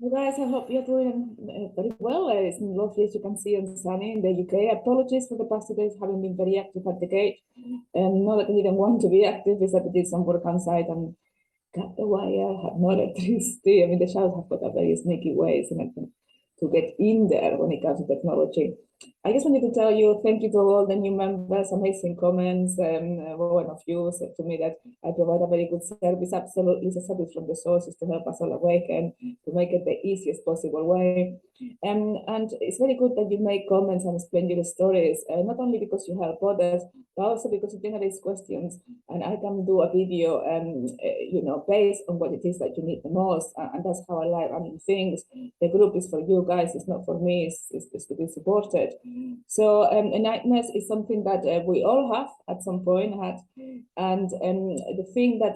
Well, guys, I hope you're doing very well. It's lovely, as you can see, and sunny in the UK. Apologies for the past 2 days having been very active at the gate. Not that I didn't want to be active, is that I did some work outside and cut the wire, had no electricity. I mean, the child have got a very sneaky ways to get in there when it comes to technology. I just wanted to tell you, thank you to all the new members, amazing comments. One of you said to me that I provide a very good service. Absolutely, it's a service from the sources to help us all awaken, to make it the easiest possible way. And it's very good that you make comments and explain your stories, not only because you help others, but also because it generates questions. And I can do a video, based on what it is that you need the most. And that's how I like running things. The group is for you guys, it's not for me, it's to be supported. So nightmares is something that we all have at some point had. And the thing that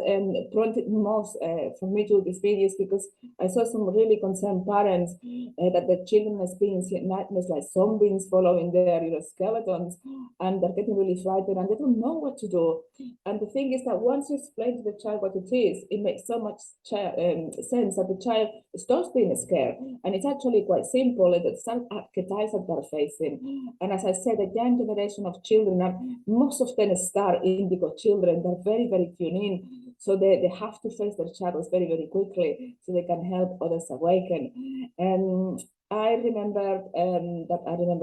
prompted most for me to do this video is because I saw some really concerned parents that the children experience nightmares like zombies following their skeletons, and they're getting really frightened and they don't know what to do. And the thing is that once you explain to the child what it is, it makes so much sense that the child stops being scared. And it's actually quite simple. It's some archetypes that they're facing. And as I said, the young generation of children, most of them start indigo children. They're very, very tuned in. So they have to face their shadows very, very quickly so they can help others awaken. And I remember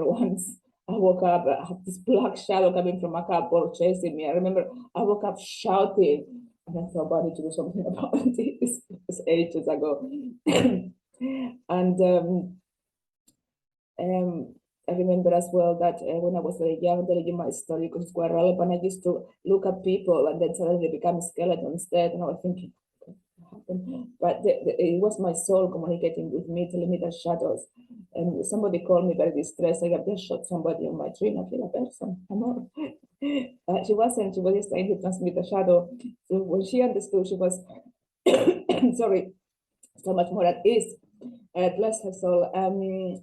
once I woke up, I had this black shadow coming from a cupboard chasing me. I remember I woke up shouting, and I thought, I need to do something about this. It was ages ago. And I remember as well that when I was very young, I'm telling you my story because it's quite relevant. I used to look at people and then suddenly they become skeletons dead, and I was thinking, what happened? But it was my soul communicating with me, telling me the shadows. And somebody called me very distressed. I have just shot somebody on my dream. I feel a person, Amor. She wasn't. She was just trying to transmit a shadow. So when she understood, she was, sorry, so much more at ease. Bless her soul.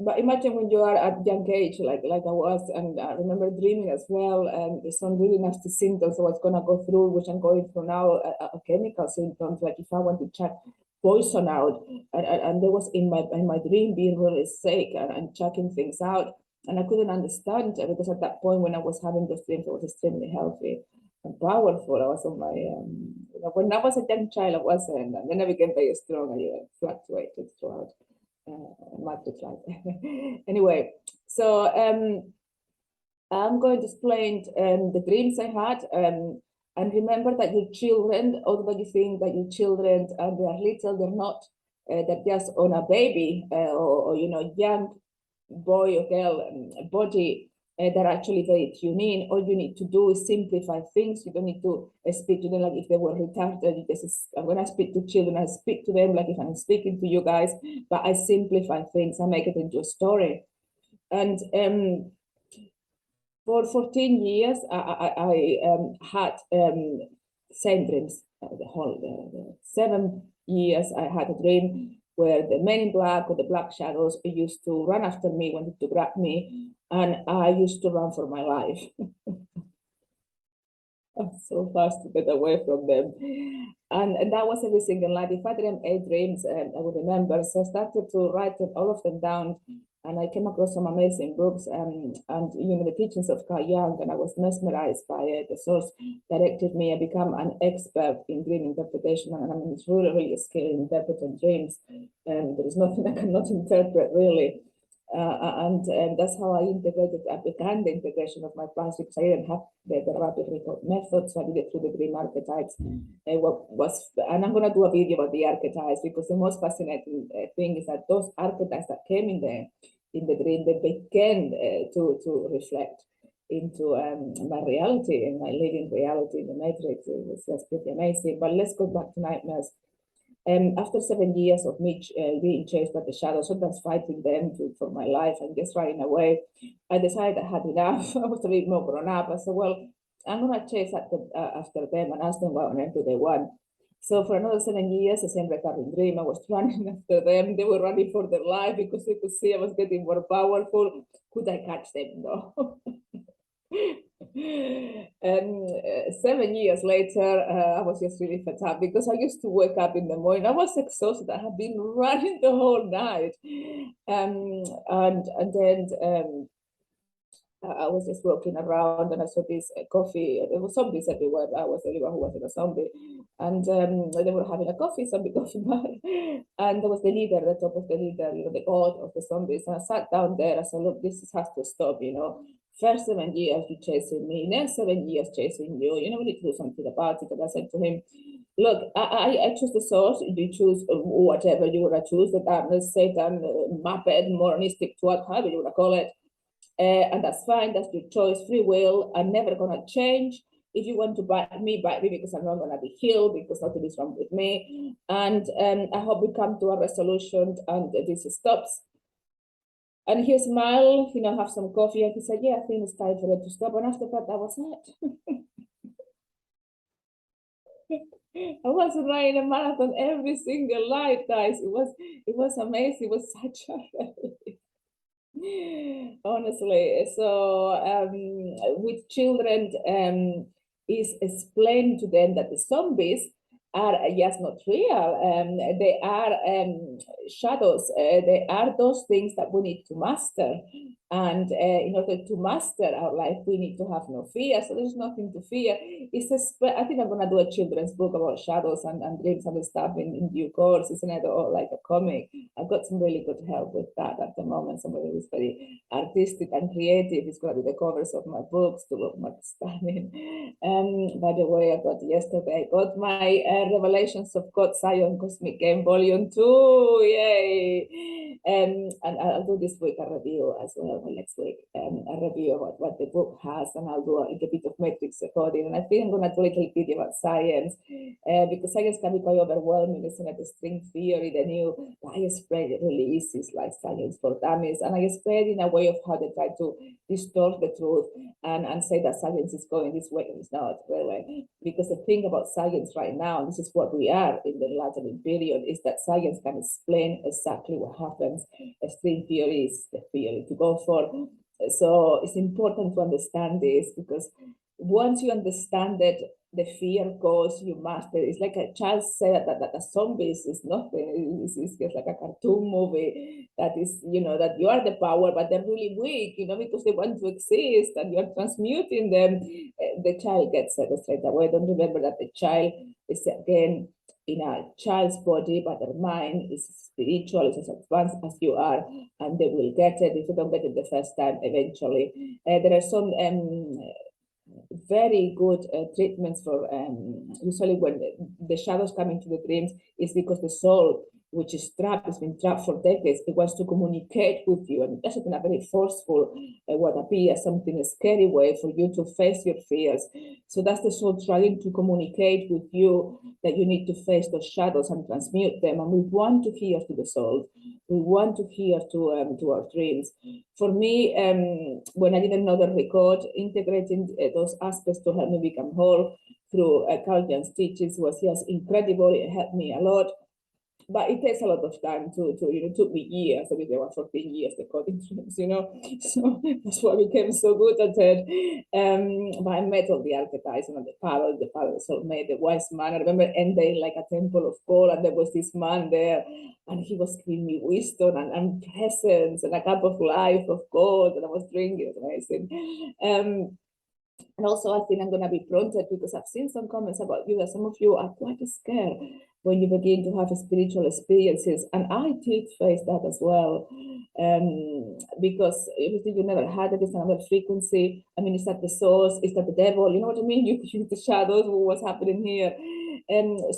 But imagine when you are at young age, like I was, and I remember dreaming as well, and there's some really nasty symptoms I was gonna go through, which I'm going through now, chemical symptoms, like if I want to check poison out, and there was in my dream being really sick and checking things out, and I couldn't understand because at that point when I was having those dreams, I was extremely healthy and powerful. I was on my, when I was a young child, I wasn't, and then I became very strong. I fluctuated throughout. Anyway, so I'm going to explain the dreams I had, and remember that your children, although you think that your children they are little, they're not. They're just on a baby or young boy or girl body. They're actually very tuned in. All you need to do is simplify things. You don't need to speak to them like if they were retarded. When I speak to children, I speak to them like if I'm speaking to you guys, but I simplify things. I make it into a story. And for 14 years, I had same dreams. The 7 years, I had a dream where the men in black or the black shadows used to run after me, wanted to grab me, and I used to run for my life. I'm so fast to get away from them. And that was every single night. If I dreamed 8 dreams, I would remember. So I started to write all of them down. And I came across some amazing books and the teachings of Carl Jung, and I was mesmerized by it. The source directed me. I became an expert in dream interpretation, and I mean, it's really, really skilled in interpreting dreams. And there is nothing I cannot interpret, really. And that's how I integrated. I began the integration of my past because I didn't have the rapid report method, so I did it through the dream archetypes. And I'm going to do a video about the archetypes because the most fascinating thing is that those archetypes that came in the dream, they began to reflect into my reality and my living reality in the matrix. It was just pretty amazing. But let's go back to nightmares. After 7 years of me being chased by the shadows, sometimes fighting them for my life and just running away, I decided I had enough. I was a bit more grown up. I said, well, I'm going to chase after them and ask them what on earth do they want. So for another 7 years, the same recurring dream, I was running after them. They were running for their life because they could see I was getting more powerful. Could I catch them? No. And 7 years later, I was just really fed up because I used to wake up in the morning. I was exhausted. I had been running the whole night. And then I was just walking around and I saw this coffee. There were zombies everywhere. I was the only one who wasn't a zombie. And they were having a zombie coffee bar. And there was the leader, the top of the leader, the god of the zombies. And I sat down there. I said, look, this has to stop. First 7 years you chasing me, next 7 years chasing you. We need to do something about it. And I said to him, look, I choose the source. You choose whatever you want to choose, the darkness, Satan, Muppet, moralistic, whatever you want to call it. And that's fine. That's your choice, free will. I'm never going to change. If you want to bite me because I'm not going to be healed because nothing is wrong with me. And I hope we come to a resolution and this stops. And he smiled, have some coffee. And he said, yeah, I think it's time for it to stop. And after that was it. I was running a marathon every single night, guys. It was amazing. It was such a honestly. So with children, is explained to them that the zombies are just not real. They are shadows. They are those things that we need to master. And in order to master our life, we need to have no fear. So there's nothing to fear. I think I'm going to do a children's book about shadows and dreams and stuff in due course, isn't it? Or like a comic. I've got some really good help with that at the moment. Somebody who's very artistic and creative is going to be the covers of my books to look much stunning. By the way, I got my Revelations of God, Zion Cosmic Game Volume 2. Yay! And I'll do this week a review as well, next week, a review about what the book has, and I'll do a little bit of matrix coding. And I think I'm going to do a little video about science, because science can be quite overwhelming, isn't it? The string theory, the new, I explain it really easy, it's like science for dummies. And I explain in a way of how they try to distort the truth and say that science is going this way, and it's not, really. Because the thing about science right now, and this is what we are in the enlightenment period, is that science can explain exactly what happens. String theory is the theory to go for. So it's important to understand this, because once you understand it, the fear goes, you master. It's like a child said that the zombies is nothing. It's just like a cartoon movie that is, that you are the power, but they're really weak, because they want to exist and you're transmuting them. The child gets it straight away. Don't remember that the child is, again, in a child's body, but their mind is spiritual, it's as advanced as you are, and they will get it. If you don't get it the first time, eventually. There are some very good treatments for usually when the shadows come into the dreams is because the soul, which is trapped, has been trapped for decades, it wants to communicate with you, and it does it in a very forceful, what appears something a scary way for you to face your fears. So that's the soul trying to communicate with you that you need to face those shadows and transmute them. And we want to hear to the soul. We want to hear to our dreams. For me, when I didn't know the record, integrating those aspects to help me become whole through Calvin's teachings was just incredible. It helped me a lot. But it takes a lot of time to it took me years. I mean, there were 14 years the coding dreams, So that's why I became so good at it. But I met all the archetypes, the parallel soulmate, the wise man. I remember ending like a temple of gold, and there was this man there, and he was giving me wisdom and presence and a cup of life of gold, and I was drinking. It was amazing. And also, I think I'm going to be prompted because I've seen some comments about you that some of you are quite scared when you begin to have spiritual experiences. And I did face that as well, because everything you never had it is another frequency. I mean, is that the source? Is that the devil? You know what I mean? You use the shadows, what's happening here.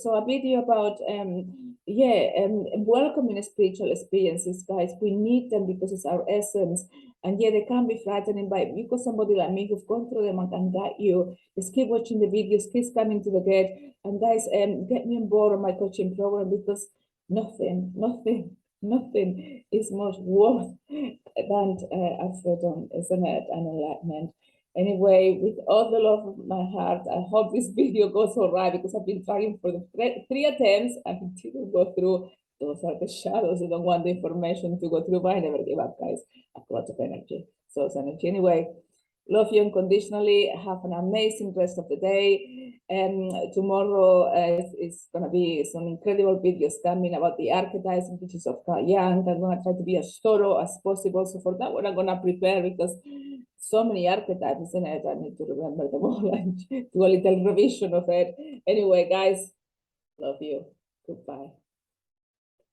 So a video about, welcoming spiritual experiences, guys. We need them because it's our essence. And yeah, they can be frightening, but you've got somebody like me who's gone through them and can guide you. Just keep watching the videos, keep coming to the gate. And guys, get me on board on my coaching program, because nothing is more worth than freedom, isn't it? And enlightenment. Anyway, with all the love of my heart, I hope this video goes all right, because I've been trying for the three attempts and it didn't go through. Those are the shadows. I don't want the information to go through, but I never give up, guys. I've got a lot of energy, source energy. Anyway, Love you unconditionally. Have an amazing rest of the day. And tomorrow is going to be some incredible videos coming about the archetypes and teachings of Carl Jung. I'm going to try to be as thorough as possible. So for that one, I'm going to prepare because so many archetypes in it. I need to remember them all and do a little revision of it. Anyway, guys, love you. Goodbye.